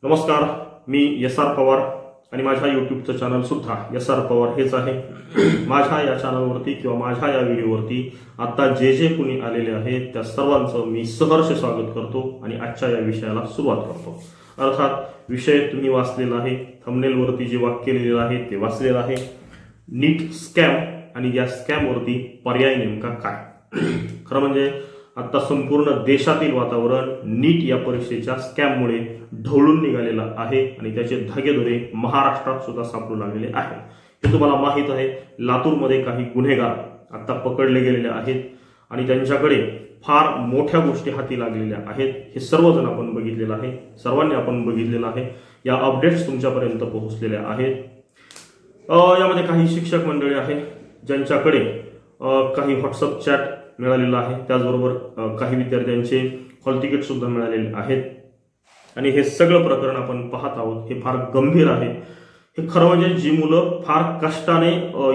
नमस्कार, मी एस.आर. पवार आणि माझ्या यूट्यूबचं चॅनल सुद्धा एस.आर. पवार हेच आहे. माझ्या या चॅनलवरती किंवा माझ्या या व्हिडिओवरती आता जे कुणी आलेले आहेत त्या सर्वांचं मी सहर्ष स्वागत करतो आणि आजच्या या विषयाला सुरुवात करतो. अर्थात विषय तुम्ही वाचलेला आहे, थंबनेलवरती जे वाक्य लिहिलेलं आहे ते वाचलेलं आहे. नीट स्कॅम आणि या स्कॅमवरती पर्याय नेमका काय. खरं म्हणजे आता संपूर्ण देशातील वातावरण नीट या परीक्षेच्या स्कॅममुळे ढवळून निघालेलं आहे आणि त्याचे धागेदोरे महाराष्ट्रात सुद्धा सापडू लागलेले आहेत. हे तुम्हाला माहित आहे, लातूरमध्ये काही गुन्हेगार आता पकडले गेलेले आहेत आणि त्यांच्याकडे फार मोठ्या गोष्टी हाती लागलेल्या आहेत. हे सर्वजण आपण बघितलेलं आहे, सर्वांनी आपण बघितलेलं आहे. या अपडेट्स तुमच्यापर्यंत पोहोचलेल्या आहेत. यामध्ये काही शिक्षक मंडळी आहे ज्यांच्याकडे काही व्हॉट्सअप चॅट मिळालेला आहे, त्याचबरोबर काही विद्यार्थ्यांचे हॉल तिकीट सुद्धा मिळालेले आहेत आणि हे सगळं प्रकरण आपण पाहत आहोत. हे फार गंभीर आहे. हे खरं म्हणजे जी मुलं फार कष्टाने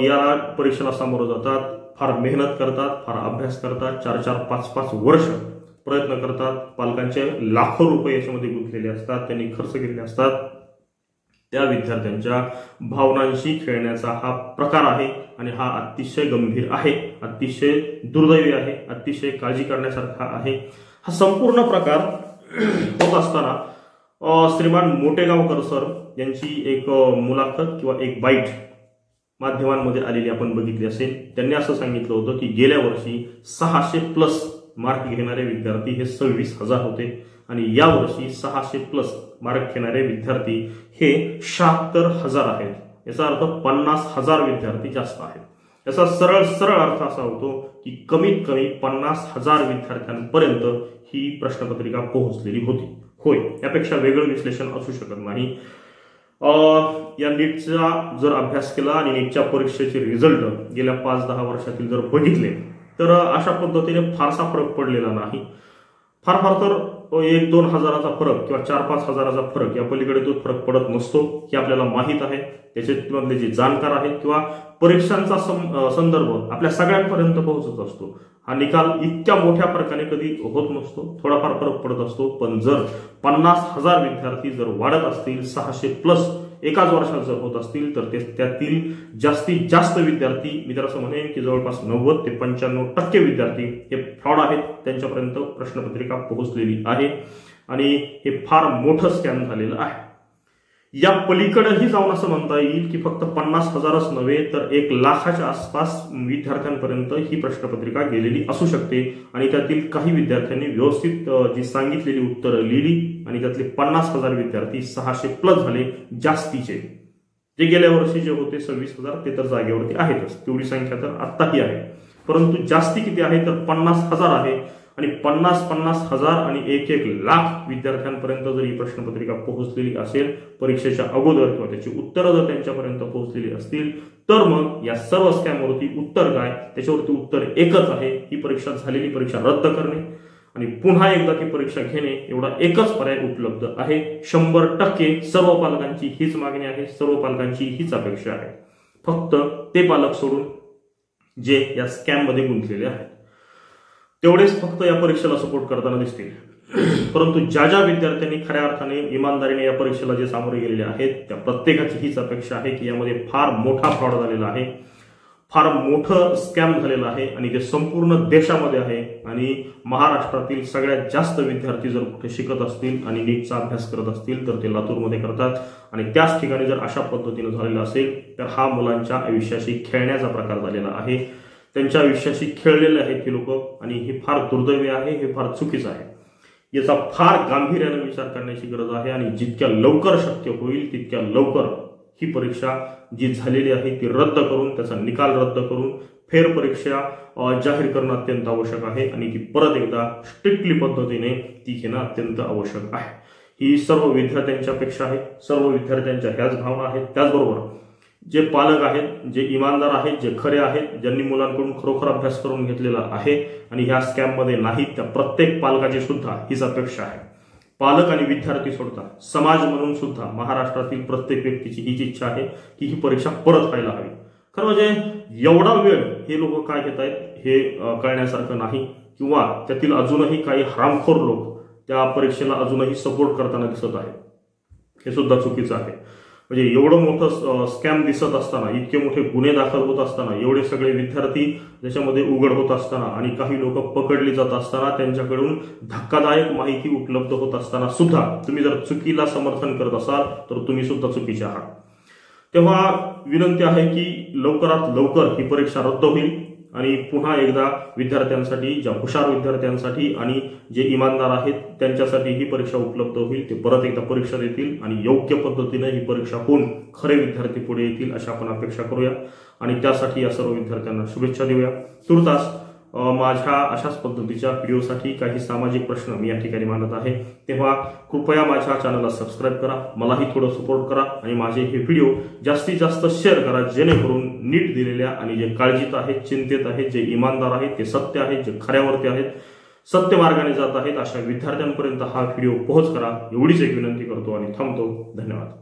या परीक्षेला सामोरं जातात, फार मेहनत करतात, फार अभ्यास करतात, 4-4, 5-5 वर्ष प्रयत्न करतात, पालकांचे लाखो रुपये याच्यामध्ये गुंतलेले असतात, त्यांनी खर्च केलेले असतात, त्या विद्यार्थ्यांच्या भावनांशी खेळण्याचा हा प्रकार आहे आणि हा अतिशय गंभीर आहे, अतिशय दुर्दैवी आहे, अतिशय काळजी करण्यासारखा आहे. हा संपूर्ण प्रकार होत असताना श्रीमान मोटेगावकर सर यांची एक मुलाखत किंवा एक बाईट माध्यमांमध्ये आलेली आपण बघितली असेल. त्यांनी असं सांगितलं होतं की गेल्या वर्षी 600+ मार्क घेणारे विद्यार्थी हे 26,000 होते आणि यावर्षी 600+ मार्क घेणारे विद्यार्थी हे 76,000 आहेत. याचा अर्थ 50,000 विद्यार्थी जास्त आहेत. याचा सरळ अर्थ असा होतो की कमीत कमी 50,000 विद्यार्थ्यांपर्यंत ही प्रश्नपत्रिका पोहोचलेली होती. होय, यापेक्षा वेगळं विश्लेषण असू शकत नाही. या नीटचा जर अभ्यास केला आणि नीटच्या परीक्षेचे रिझल्ट गेल्या 5-10 वर्षातील जर बघितले तर अशा पद्धतीने फारसा फरक पडलेला नाही. फार तर 1-2 हजाराचा फरक किंवा 4-5 हजाराचा फरक, या पलीकडे तो फरक पडत नसतो हे आपल्याला माहित आहे. त्याच्यामधले जे जाणकार आहेत किंवा परीक्षांचा संदर्भ आपल्या सगळ्यांपर्यंत पोहोचत असतो. हा निकाल इतक्या मोठ्या फरकाने कधी होत नसतो, थोडाफार फरक पडत असतो. पण जर 50,000 विद्यार्थी जर वाढत असतील, 600+ एकाच वर्षात जर होत असतील तर त्यातील जास्तीत जास्त विद्यार्थी, मी तर असं म्हणेन की जवळपास 90 ते 95% विद्यार्थी हे फ्रॉड आहेत. त्यांच्यापर्यंत प्रश्नपत्रिका पोहोचलेली आहे आणि हे फार मोठं स्कॅम झालेलं आहे. या पलीकडेही जाऊन असं म्हणता येईल की फक्त 50,000च नव्हे तर 1,00,000च्या आसपास विद्यार्थ्यांपर्यंत ही प्रश्नपत्रिका गेलेली असू शकते आणि त्यातील काही विद्यार्थ्यांनी व्यवस्थित जी सांगितलेली उत्तरं लिहिली आणि त्यातले 50,000 विद्यार्थी 600+ झाले जास्तीचे. जे गेल्या वर्षी जे होते 26,000 ते तर जागेवरती आहेतच, तेवढी संख्या तर आत्ताही आहे. परंतु जास्ती किती आहे तर 50,000 आहे आणि 50,000 आणि 1,00,000 विद्यार्थ्यांपर्यंत जर ही प्रश्नपत्रिका पोहोचलेली असेल परीक्षेच्या अगोदर किंवा त्याची उत्तरं जर त्यांच्यापर्यंत पोहोचलेली असतील तर मग या सर्व स्कॅमवरती उत्तर काय, त्याच्यावरती उत्तर एकच आहे, ही परीक्षा झालेली परीक्षा रद्द करणे आणि पुन्हा एकदा ती परीक्षा घेणे, एवढा एकच पर्याय उपलब्ध आहे. 100% सर्व पालकांची हीच मागणी आहे, सर्व पालकांची हीच अपेक्षा आहे. फक्त ते पालक सोडून जे या स्कॅम मध्ये गुंतलेले आहेत तेवढेच फक्त या परीक्षेला सपोर्ट करताना दिसतील. परंतु ज्या विद्यार्थ्यांनी खऱ्या अर्थाने इमानदारीने या परीक्षेला जे सामोरे गेलेले आहेत त्या प्रत्येकाची हीच अपेक्षा आहे की यामध्ये फार मोठा फ्रॉड झालेला आहे, फार मोठं स्कॅम झालेलं आहे आणि ते संपूर्ण देशामध्ये आहे. आणि महाराष्ट्रातील सगळ्यात जास्त विद्यार्थी जर कुठे शिकत असतील आणि नीटचा अभ्यास करत असतील तर ते लातूरमध्ये करतात आणि त्याच ठिकाणी जर अशा पद्धतीने झालेलं असेल तर हा मुलांच्या आयुष्याशी खेळण्याचा प्रकार झालेला आहे. त्यांच्या आयुष्याशी खेळलेले आहेत ही लोक आणि हे फार दुर्दैवी आहे, हे फार चुकीचं आहे. याचा फार गांभीर्याने विचार करण्याची गरज आहे आणि जितक्या लवकर शक्य होईल तितक्या लवकर ही परीक्षा जी झालेली आहे ती रद्द करून, त्याचा निकाल रद्द करून फेरपरीक्षा जाहीर करणं अत्यंत आवश्यक आहे आणि ती परत एकदा स्ट्रिक्टली पद्धतीने ती घेणं अत्यंत आवश्यक आहे. ही सर्व विद्यार्थ्यांच्या अपेक्षा आहे, सर्व विद्यार्थ्यांच्या ह्याच भावना आहेत. त्याचबरोबर जे पालक आहेत, जे इमानदार आहेत, जे खरे आहेत, ज्यांनी मुलांकडून खरोखर अभ्यास करून घेतलेला आहे आणि ह्या स्कॅम मध्ये नाहीत, त्या प्रत्येक पालकाची सुद्धा हीच अपेक्षा आहे. पालक आणि विद्यार्थी सोडता समाज म्हणून सुद्धा महाराष्ट्रातील प्रत्येक व्यक्तीची हीच इच्छा आहे की ही परीक्षा परत व्हायला हवी. खरं म्हणजे एवढा वेळ हे लोक काय घेत आहेत हे कळण्यासारखं नाही किंवा त्यातील अजूनही काही हरामखोर लोक त्या परीक्षेला अजूनही सपोर्ट करताना दिसत आहेत. हे सुद्धा चुकीचं आहे। म्हणजे एवढं मोठं स्कॅम दिसत असताना, इतके मोठे गुन्हे दाखल होत असताना, एवढे सगळे विद्यार्थी त्याच्यामध्ये उघड होत असताना आणि काही लोक पकडली जात असताना, त्यांच्याकडून धक्कादायक माहिती उपलब्ध होत असताना सुद्धा तुम्ही जर चुकीला समर्थन करत असाल तर तुम्ही सुद्धा चुकीचे आहात। तेव्हा विनंती आहे की लवकरात लवकर ही परीक्षा रद्द होईल आणि पुन्हा एकदा विद्यार्थ्यांसाठी, ज्या हुशार विद्यार्थ्यांसाठी आणि जे इमानदार आहेत त्यांच्यासाठी ही परीक्षा उपलब्ध होईल। ते परत एकदा परीक्षा देतील आणि योग्य पद्धतीने ही परीक्षा होऊन खरे विद्यार्थी पुढे येतील अशी आपण अपेक्षा करूया आणि त्यासाठी या सर्व विद्यार्थ्यांना शुभेच्छा देऊया। तुर्तास माझ्या अशाच पद्धतीच्या व्हिडिओसाठी काही सामाजिक प्रश्न मी या ठिकाणी मांडत आहे, तेव्हा कृपया माझ्या चॅनलला सबस्क्राईब करा, मलाही थोडं सपोर्ट करा आणि माझे हे व्हिडिओ जास्तीत जास्त शेअर करा, जेणेकरून नीट दिलेल्या आणि जे काळजीत आहेत, चिंतेत आहेत, जे इमानदार आहेत, ते सत्य आहेत, जे खऱ्यावरती आहेत, सत्य मार्गाने जात आहेत अशा विद्यार्थ्यांपर्यंत हा व्हिडिओ पोहोच करा, एवढीच एक विनंती करतो आणि थांबतो। धन्यवाद।